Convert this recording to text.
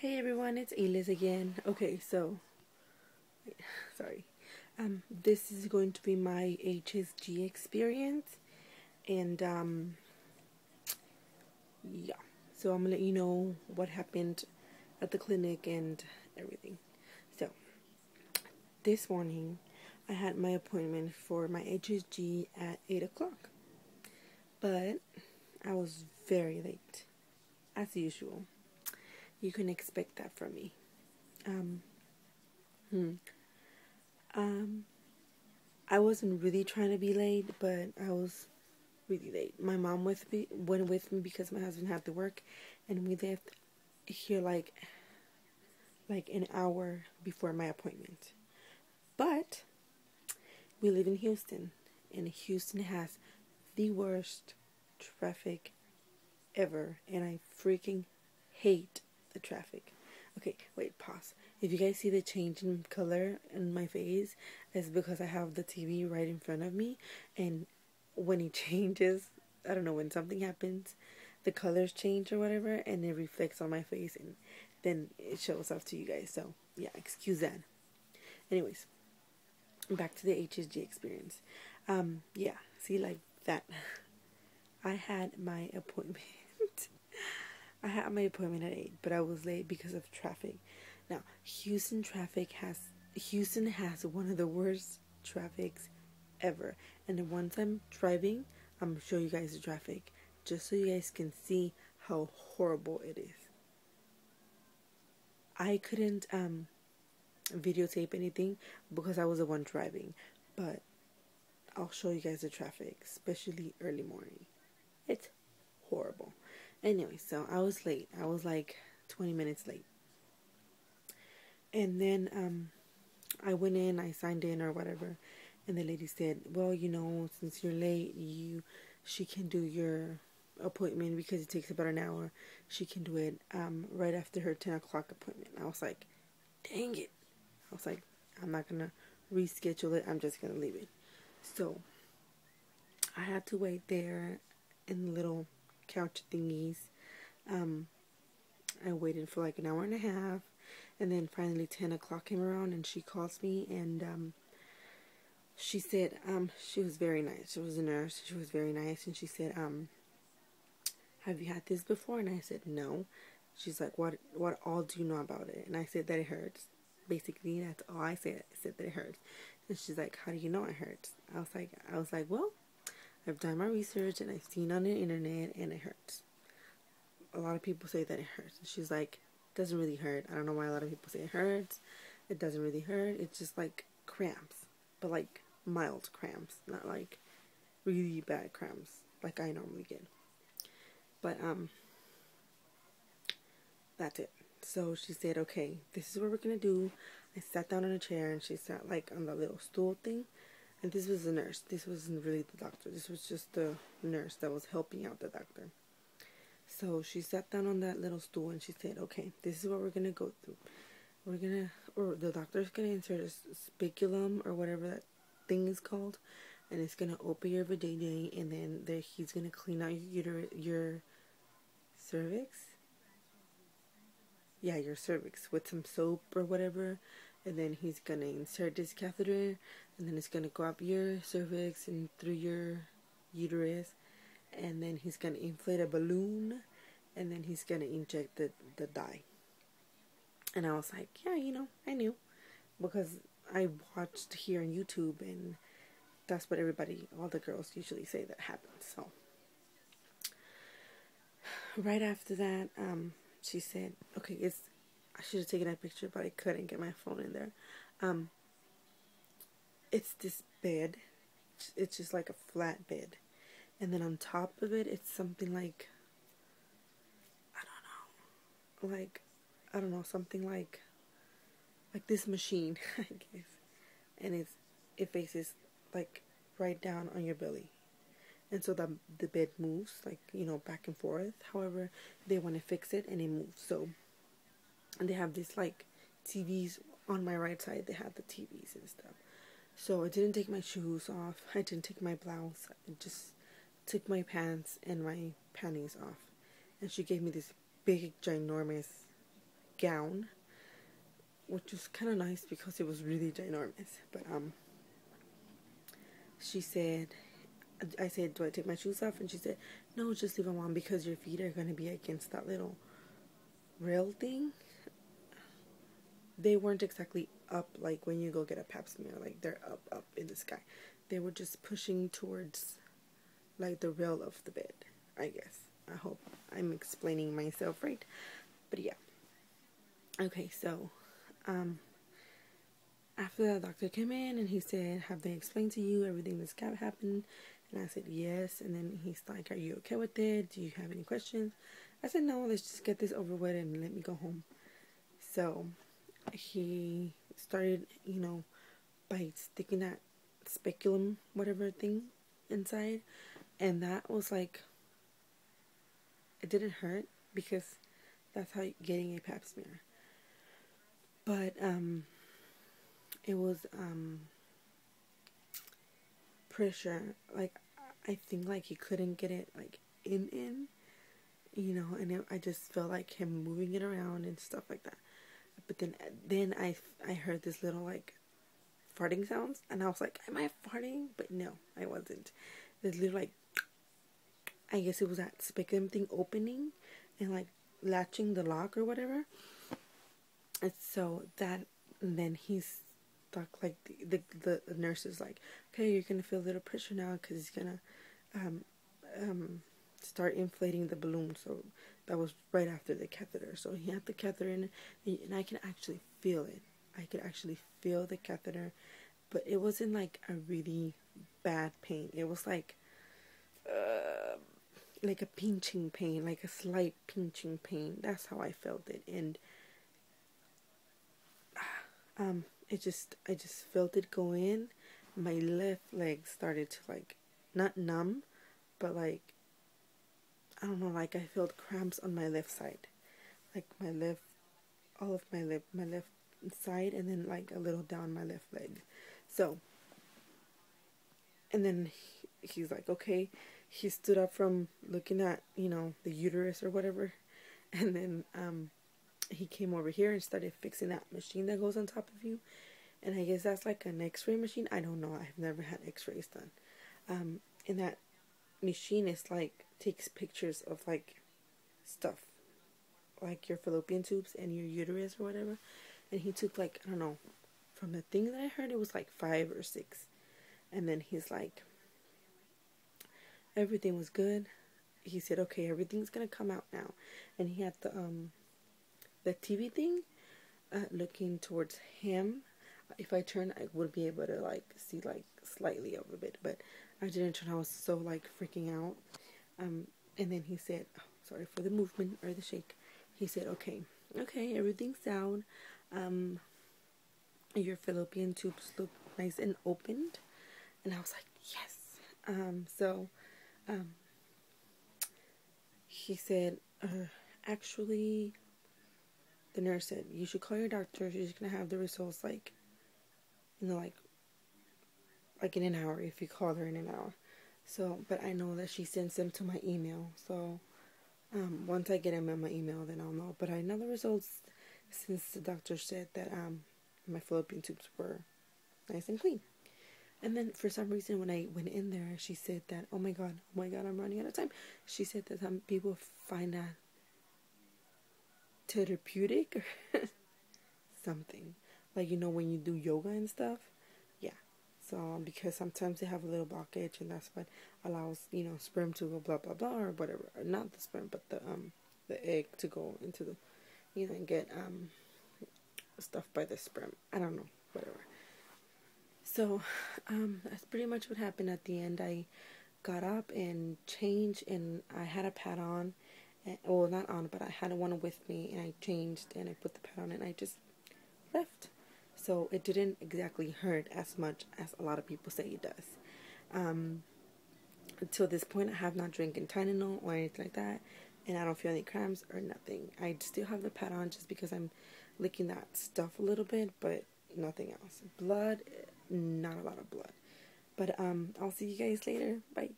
Hey everyone, it's Eliz again. Okay, so sorry. This is going to be my HSG experience, and yeah. So I'm gonna let you know what happened at the clinic and everything. So this morning, I had my appointment for my HSG at 8 o'clock, but I was very late, as usual. You can expect that from me. Um, hmm. Um, I wasn't really trying to be late, but I was really late. My mom went with me because my husband had to work, and we left here like an hour before my appointment. But we live in Houston, and Houston has the worst traffic ever, and I freaking hate the traffic. Okay, wait, pause. If you guys see the change in color in my face, it's because I have the TV right in front of me, and when it changes, I don't know, when something happens, the colors change or whatever, and it reflects on my face, and then it shows off to you guys. So, yeah, excuse that. Anyways, back to the HSG experience. Yeah, see, like that. I had my appointment. I had my appointment at 8, but I was late because of traffic. Now, Houston has one of the worst traffics ever. And then once I'm driving, I'm gonna show you guys the traffic just so you guys can see how horrible it is. I couldn't videotape anything because I was the one driving, but I'll show you guys the traffic, especially early morning. It's horrible. Anyway, so I was late. I was like 20 minutes late. And then I went in, I signed in or whatever, and the lady said, well, since you're late, she can do your appointment because it takes about an hour. She can do it right after her 10 o'clock appointment. I was like, dang it. I was like, I'm not going to reschedule it. I'm just going to leave it. So I had to wait there in the little couch thingies. I waited for like an hour and a half, and then finally 10 o'clock came around, and she calls me, and she said, she was very nice. She was a nurse. She was very nice, and she said, have you had this before? And I said, no. She's like, what all do you know about it? And I said that it hurts. Basically, that's all I said. I said that it hurts. And she's like, how do you know it hurts? I was like, well, I've done my research, and I've seen on the internet, and it hurts. A lot of people say that it hurts. And she's like, it doesn't really hurt. I don't know why a lot of people say it hurts. It doesn't really hurt. It's just like cramps, but like mild cramps, not like really bad cramps like I normally get. But that's it. So she said, okay, this is what we're gonna do. I sat down in a chair, and she sat like on the little stool thing. And this was the nurse. This wasn't really the doctor. This was just the nurse that was helping out the doctor. So she sat down on that little stool, and she said, okay, this is what we're gonna go through. The doctor's gonna insert a speculum or whatever that thing is called, and it's gonna open your vagina, and then he's gonna clean out your cervix. Yeah, your cervix with some soap or whatever, and then he's gonna insert this catheter, and then it's gonna go up your cervix and through your uterus, and then he's gonna inflate a balloon, and then he's gonna inject the dye. And I was like, yeah, I knew, because I watched here on YouTube, and that's what all the girls usually say that happens. So right after that, she said, okay, I should have taken a picture, but I couldn't get my phone in there. It's this bed. It's just like a flat bed, and then on top of it, it's something like, I don't know, something like this machine, I guess, and it faces like right down on your belly, and so the bed moves like back and forth. However, they want to fix it, and it moves. So, and they have this like TVs on my right side. They have the TVs and stuff. So I didn't take my shoes off. I didn't take my blouse. I just took my pants and my panties off, and she gave me this big ginormous gown, which was kind of nice because it was really ginormous. But she said, I said, do I take my shoes off? And she said, no, just leave them on because your feet are going to be against that little rail thing. They weren't exactly up like when you go get a pap smear, like they're up in the sky. They were just pushing towards like the rail of the bed, I guess. I hope I'm explaining myself right. But yeah. Okay, so after the doctor came in and he said, have they explained to you everything that's happened? And I said, yes. And then he's like, are you okay with it? Do you have any questions? I said, no, let's just get this over with and let me go home. So he started, by sticking that speculum, whatever thing, inside. And that was like, it didn't hurt because that's how you're getting a pap smear. But, it was, pressure. Like, I think, like, he couldn't get it, like, in, and I just felt like him moving it around and stuff like that. But then I heard this little, like, farting sounds, and I was like, am I farting? But no, I wasn't. This little, like, I guess it was that speculum thing opening and, like, latching the lock or whatever. And so that, and then he's stuck, like, the nurse is like, okay, you're gonna feel a little pressure now because he's gonna start inflating the balloon. So that was right after the catheter. So he had the catheter in, and I can actually feel it. I could actually feel the catheter, but it wasn't like a really bad pain. It was like a pinching pain, like a slight pinching pain. That's how I felt it. And I just felt it go in. My left leg started to, like, not numb, but, like, I don't know, like, I felt cramps on my left side, like all of my left side, and then, like, a little down my left leg. So, and then he's like, okay. He stood up from looking at, the uterus or whatever, and then he came over here and started fixing that machine that goes on top of you. And I guess that's like an x-ray machine. I don't know. I've never had x-rays done. And that machine is like, takes pictures of, like, stuff. Like your fallopian tubes and your uterus or whatever. And he took, like, I don't know. From the thing that I heard, it was like 5 or 6. And then he's like, everything was good. He said, okay, everything's going to come out now. And he had the TV thing looking towards him. If I turned, I would be able to, like, see, like, slightly of a bit, but I didn't turn. I was so, like, freaking out. And then he said, oh, sorry for the movement or the shake. He said, okay, everything's down. Your fallopian tubes look nice and opened. And I was like, yes. So he said, actually, the nurse said, you should call your doctor. She's going to have the results, like, like in an hour, if you call her in an hour. So, but I know that she sends them to my email. So, once I get them in my email, then I'll know. But I know the results since the doctor said that my fallopian tubes were nice and clean. And then for some reason, when I went in there, she said that, oh my god, I'm running out of time. She said that some people find that therapeutic or something. Like, when you do yoga and stuff. Yeah. So, because sometimes they have a little blockage, and that's what allows, sperm to go blah, blah, blah, or whatever. Or not the sperm, but the egg to go into the, and get, stuff by the sperm. I don't know. Whatever. So, that's pretty much what happened at the end. I got up and changed, and I had a pad on. Well, not on, but I had one with me, and I changed, and I put the pad on, and I just left. So it didn't exactly hurt as much as a lot of people say it does. Until this point, I have not drinking Tylenol or anything like that, and I don't feel any cramps or nothing. I still have the pad on just because I'm licking that stuff a little bit, but nothing else. Blood, not a lot of blood. But I'll see you guys later. Bye.